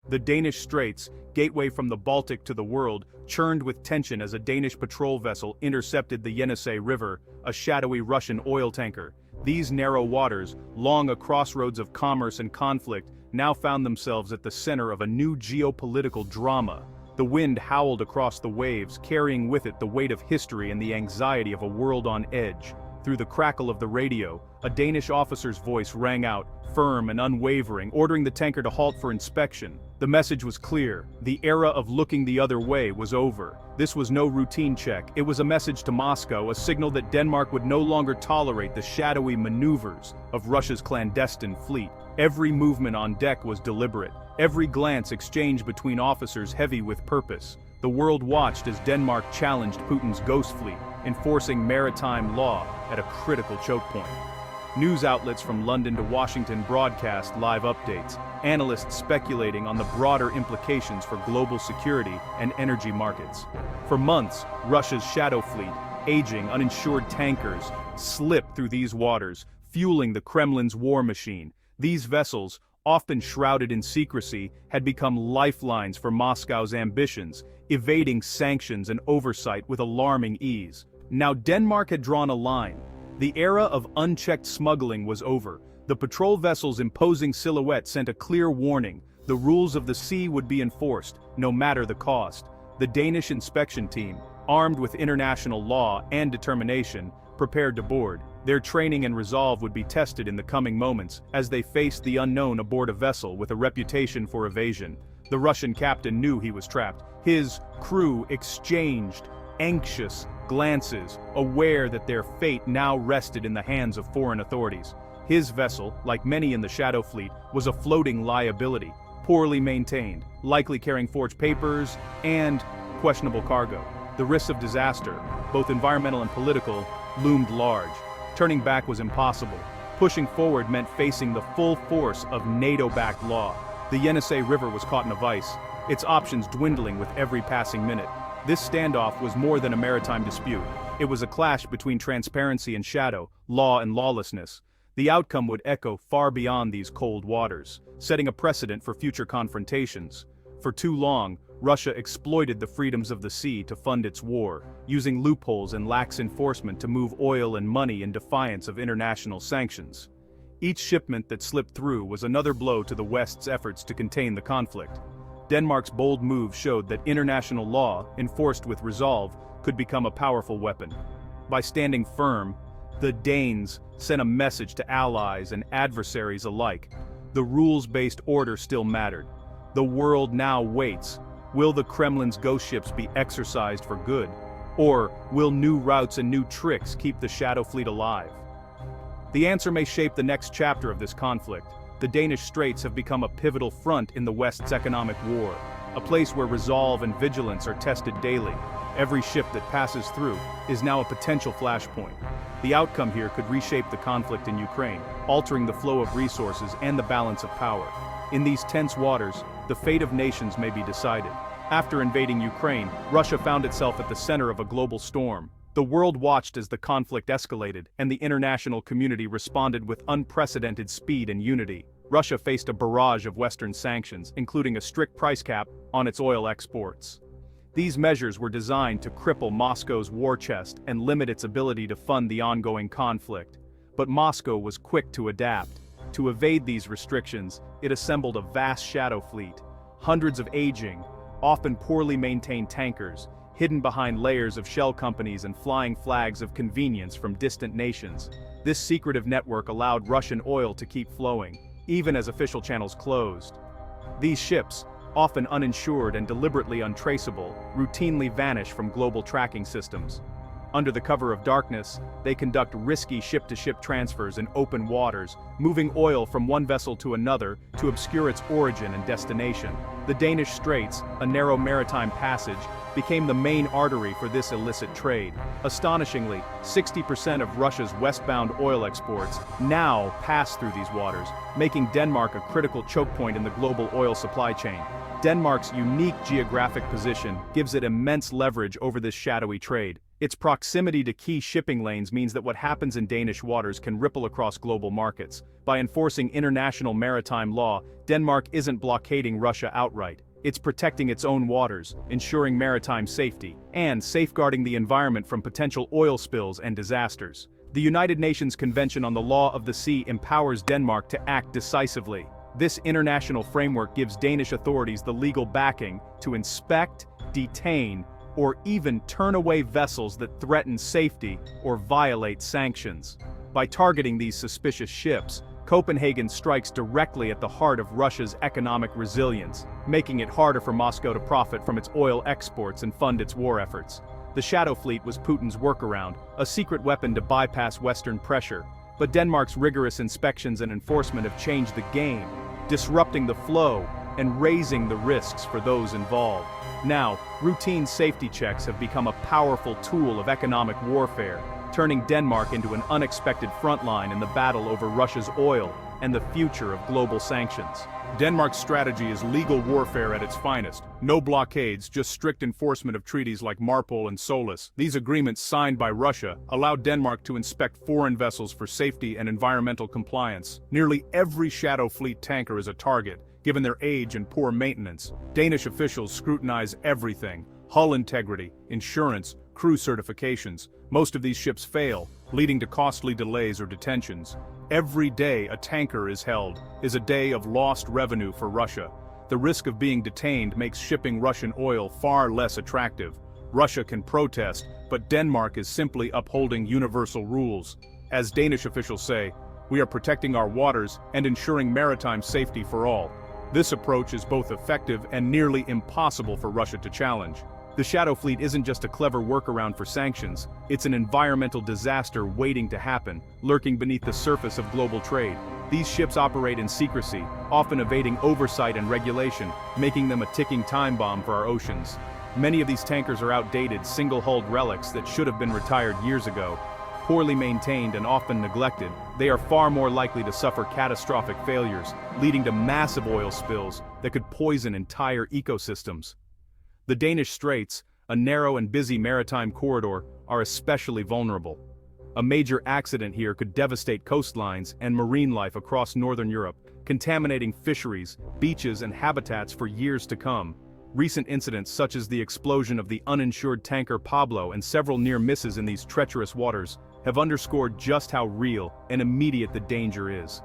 The Danish Straits, gateway from the Baltic to the world, churned with tension as a Danish patrol vessel intercepted the Yenisei River, a shadowy Russian oil tanker. These narrow waters, long a crossroads of commerce and conflict, now found themselves at the center of a new geopolitical drama. The wind howled across the waves, carrying with it the weight of history and the anxiety of a world on edge. Through the crackle of the radio, a Danish officer's voice rang out, firm and unwavering, ordering the tanker to halt for inspection. The message was clear: the era of looking the other way was over. This was no routine check, it was a message to Moscow, a signal that Denmark would no longer tolerate the shadowy maneuvers of Russia's clandestine fleet. Every movement on deck was deliberate, every glance exchanged between officers heavy with purpose. The world watched as Denmark challenged Putin's ghost fleet, enforcing maritime law at a critical choke point. News outlets from London to Washington broadcast live updates, analysts speculating on the broader implications for global security and energy markets. For months, Russia's shadow fleet, aging, uninsured tankers, slipped through these waters, fueling the Kremlin's war machine. These vessels, often shrouded in secrecy, had become lifelines for Moscow's ambitions, evading sanctions and oversight with alarming ease. Now Denmark had drawn a line. The era of unchecked smuggling was over. The patrol vessel's imposing silhouette sent a clear warning: the rules of the sea would be enforced, no matter the cost. The Danish inspection team, armed with international law and determination, prepared to board. Their training and resolve would be tested in the coming moments as they faced the unknown aboard a vessel with a reputation for evasion. The Russian captain knew he was trapped. His crew exchanged anxious glances, aware that their fate now rested in the hands of foreign authorities. His vessel, like many in the Shadow Fleet, was a floating liability, poorly maintained, likely carrying forged papers and questionable cargo. The risks of disaster, both environmental and political, loomed large. Turning back was impossible. Pushing forward meant facing the full force of NATO-backed law. The Yenisei River was caught in a vice, its options dwindling with every passing minute. This standoff was more than a maritime dispute. It was a clash between transparency and shadow, law and lawlessness. The outcome would echo far beyond these cold waters, setting a precedent for future confrontations. For too long, Russia exploited the freedoms of the sea to fund its war, using loopholes and lax enforcement to move oil and money in defiance of international sanctions. Each shipment that slipped through was another blow to the West's efforts to contain the conflict. Denmark's bold move showed that international law, enforced with resolve, could become a powerful weapon. By standing firm, the Danes sent a message to allies and adversaries alike. The rules-based order still mattered. The world now waits. Will the Kremlin's ghost ships be exercised for good? Or will new routes and new tricks keep the Shadow Fleet alive? The answer may shape the next chapter of this conflict. The Danish Straits have become a pivotal front in the West's economic war, a place where resolve and vigilance are tested daily. Every ship that passes through is now a potential flashpoint. The outcome here could reshape the conflict in Ukraine, altering the flow of resources and the balance of power. In these tense waters, the fate of nations may be decided. After invading Ukraine, Russia found itself at the center of a global storm. The world watched as the conflict escalated, and the international community responded with unprecedented speed and unity. Russia faced a barrage of Western sanctions, including a strict price cap on its oil exports. These measures were designed to cripple Moscow's war chest and limit its ability to fund the ongoing conflict. But Moscow was quick to adapt. To evade these restrictions, it assembled a vast shadow fleet, hundreds of aging, often poorly maintained tankers, hidden behind layers of shell companies and flying flags of convenience from distant nations. This secretive network allowed Russian oil to keep flowing, even as official channels closed. These ships, often uninsured and deliberately untraceable, routinely vanish from global tracking systems. Under the cover of darkness, they conduct risky ship-to-ship transfers in open waters, moving oil from one vessel to another to obscure its origin and destination. The Danish Straits, a narrow maritime passage, became the main artery for this illicit trade. Astonishingly, 60% of Russia's westbound oil exports now pass through these waters, making Denmark a critical choke point in the global oil supply chain. Denmark's unique geographic position gives it immense leverage over this shadowy trade. Its proximity to key shipping lanes means that what happens in Danish waters can ripple across global markets. By enforcing international maritime law, Denmark isn't blockading Russia outright. It's protecting its own waters, ensuring maritime safety, and safeguarding the environment from potential oil spills and disasters. The United Nations Convention on the Law of the Sea empowers Denmark to act decisively. This international framework gives Danish authorities the legal backing to inspect, detain, or even turn away vessels that threaten safety or violate sanctions. By targeting these suspicious ships, Copenhagen strikes directly at the heart of Russia's economic resilience, making it harder for Moscow to profit from its oil exports and fund its war efforts. The Shadow Fleet was Putin's workaround, a secret weapon to bypass Western pressure. But Denmark's rigorous inspections and enforcement have changed the game, disrupting the flow and raising the risks for those involved. Now, routine safety checks have become a powerful tool of economic warfare, turning Denmark into an unexpected frontline in the battle over Russia's oil and the future of global sanctions. Denmark's strategy is legal warfare at its finest. No blockades, just strict enforcement of treaties like MARPOL and SOLAS. These agreements signed by Russia allow Denmark to inspect foreign vessels for safety and environmental compliance. Nearly every Shadow Fleet tanker is a target, given their age and poor maintenance. Danish officials scrutinize everything: hull integrity, insurance, crew certifications. Most of these ships fail, leading to costly delays or detentions. Every day a tanker is held is a day of lost revenue for Russia. The risk of being detained makes shipping Russian oil far less attractive. Russia can protest, but Denmark is simply upholding universal rules. As Danish officials say, we are protecting our waters and ensuring maritime safety for all. This approach is both effective and nearly impossible for Russia to challenge. The Shadow Fleet isn't just a clever workaround for sanctions, it's an environmental disaster waiting to happen, lurking beneath the surface of global trade. These ships operate in secrecy, often evading oversight and regulation, making them a ticking time bomb for our oceans. Many of these tankers are outdated, single-hulled relics that should have been retired years ago. Poorly maintained and often neglected, they are far more likely to suffer catastrophic failures, leading to massive oil spills that could poison entire ecosystems. The Danish Straits, a narrow and busy maritime corridor, are especially vulnerable. A major accident here could devastate coastlines and marine life across northern Europe, contaminating fisheries, beaches, and habitats for years to come. Recent incidents such as the explosion of the uninsured tanker Pablo and several near misses in these treacherous waters have underscored just how real and immediate the danger is.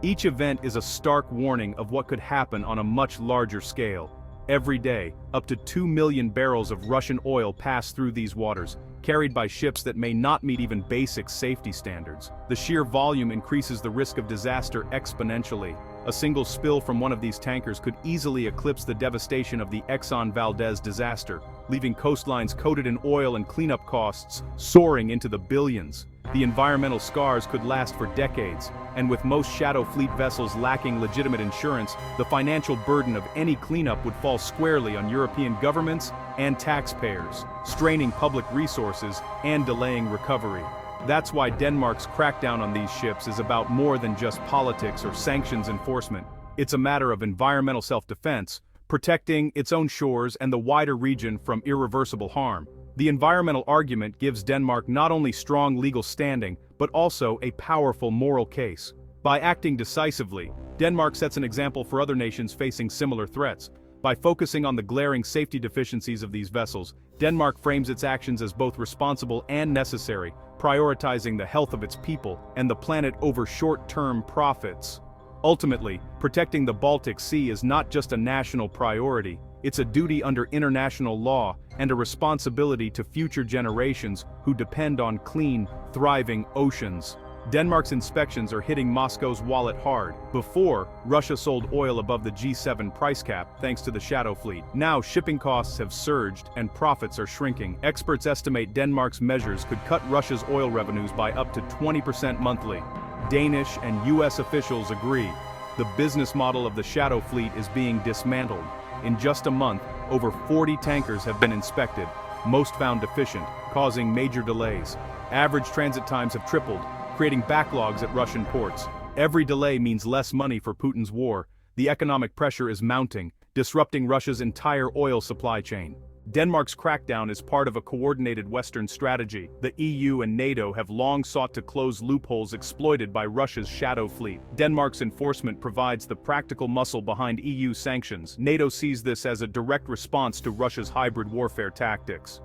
Each event is a stark warning of what could happen on a much larger scale. Every day, up to 2 million barrels of Russian oil pass through these waters, carried by ships that may not meet even basic safety standards. The sheer volume increases the risk of disaster exponentially. A single spill from one of these tankers could easily eclipse the devastation of the Exxon Valdez disaster, leaving coastlines coated in oil and cleanup costs soaring into the billions. The environmental scars could last for decades, and with most Shadow Fleet vessels lacking legitimate insurance, the financial burden of any cleanup would fall squarely on European governments and taxpayers, straining public resources and delaying recovery. That's why Denmark's crackdown on these ships is about more than just politics or sanctions enforcement. It's a matter of environmental self-defense, protecting its own shores and the wider region from irreversible harm. The environmental argument gives Denmark not only strong legal standing, but also a powerful moral case. By acting decisively, Denmark sets an example for other nations facing similar threats. By focusing on the glaring safety deficiencies of these vessels, Denmark frames its actions as both responsible and necessary, prioritizing the health of its people and the planet over short-term profits. Ultimately, protecting the Baltic Sea is not just a national priority, it's a duty under international law and a responsibility to future generations who depend on clean, thriving oceans. Denmark's inspections are hitting Moscow's wallet hard. Before, Russia sold oil above the G7 price cap thanks to the Shadow Fleet. Now shipping costs have surged and profits are shrinking. Experts estimate Denmark's measures could cut Russia's oil revenues by up to 20% monthly. Danish and US officials agree. The business model of the Shadow Fleet is being dismantled. In just a month, over 40 tankers have been inspected, most found deficient, causing major delays. Average transit times have tripled, creating backlogs at Russian ports. Every delay means less money for Putin's war. The economic pressure is mounting, disrupting Russia's entire oil supply chain. Denmark's crackdown is part of a coordinated Western strategy. The EU and NATO have long sought to close loopholes exploited by Russia's shadow fleet. Denmark's enforcement provides the practical muscle behind EU sanctions. NATO sees this as a direct response to Russia's hybrid warfare tactics.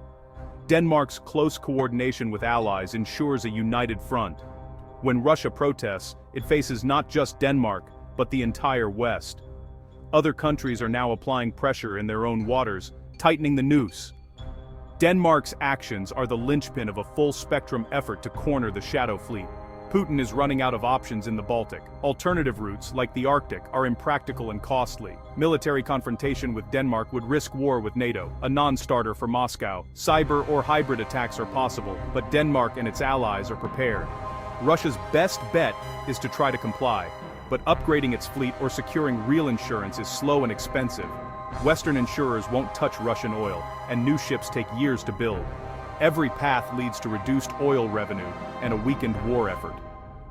Denmark's close coordination with allies ensures a united front. When Russia protests, it faces not just Denmark, but the entire West. Other countries are now applying pressure in their own waters, tightening the noose. Denmark's actions are the linchpin of a full-spectrum effort to corner the shadow fleet. Putin is running out of options in the Baltic. Alternative routes, like the Arctic, are impractical and costly. Military confrontation with Denmark would risk war with NATO, a non-starter for Moscow. Cyber or hybrid attacks are possible, but Denmark and its allies are prepared. Russia's best bet is to try to comply, but upgrading its fleet or securing real insurance is slow and expensive. Western insurers won't touch Russian oil, and new ships take years to build. Every path leads to reduced oil revenue and a weakened war effort.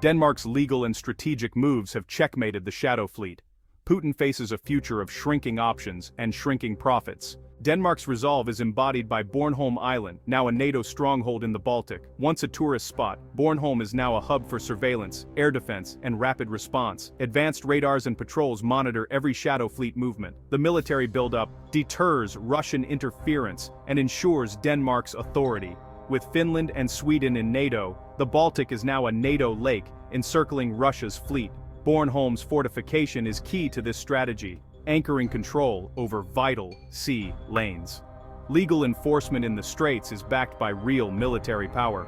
Denmark's legal and strategic moves have checkmated the shadow fleet. Putin faces a future of shrinking options and shrinking profits. Denmark's resolve is embodied by Bornholm Island, now a NATO stronghold in the Baltic. Once a tourist spot, Bornholm is now a hub for surveillance, air defense, and rapid response. Advanced radars and patrols monitor every shadow fleet movement. The military buildup deters Russian interference and ensures Denmark's authority. With Finland and Sweden in NATO, the Baltic is now a NATO lake, encircling Russia's fleet. Bornholm's fortification is key to this strategy, anchoring control over vital sea lanes. Legal enforcement in the straits is backed by real military power.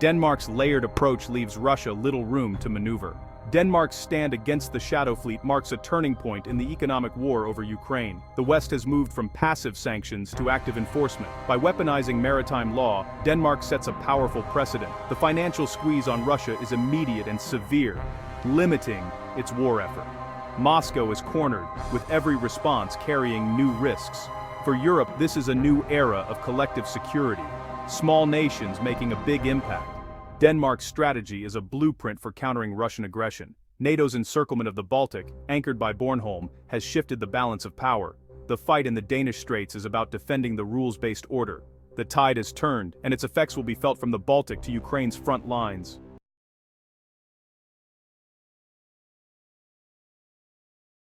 Denmark's layered approach leaves Russia little room to maneuver. Denmark's stand against the shadow fleet marks a turning point in the economic war over Ukraine. The West has moved from passive sanctions to active enforcement. By weaponizing maritime law, Denmark sets a powerful precedent. The financial squeeze on Russia is immediate and severe, limiting its war effort. Moscow is cornered, with every response carrying new risks. For Europe, this is a new era of collective security, small nations making a big impact. Denmark's strategy is a blueprint for countering Russian aggression. NATO's encirclement of the Baltic, anchored by Bornholm, has shifted the balance of power. The fight in the Danish Straits is about defending the rules-based order. The tide has turned, and its effects will be felt from the Baltic to Ukraine's front lines.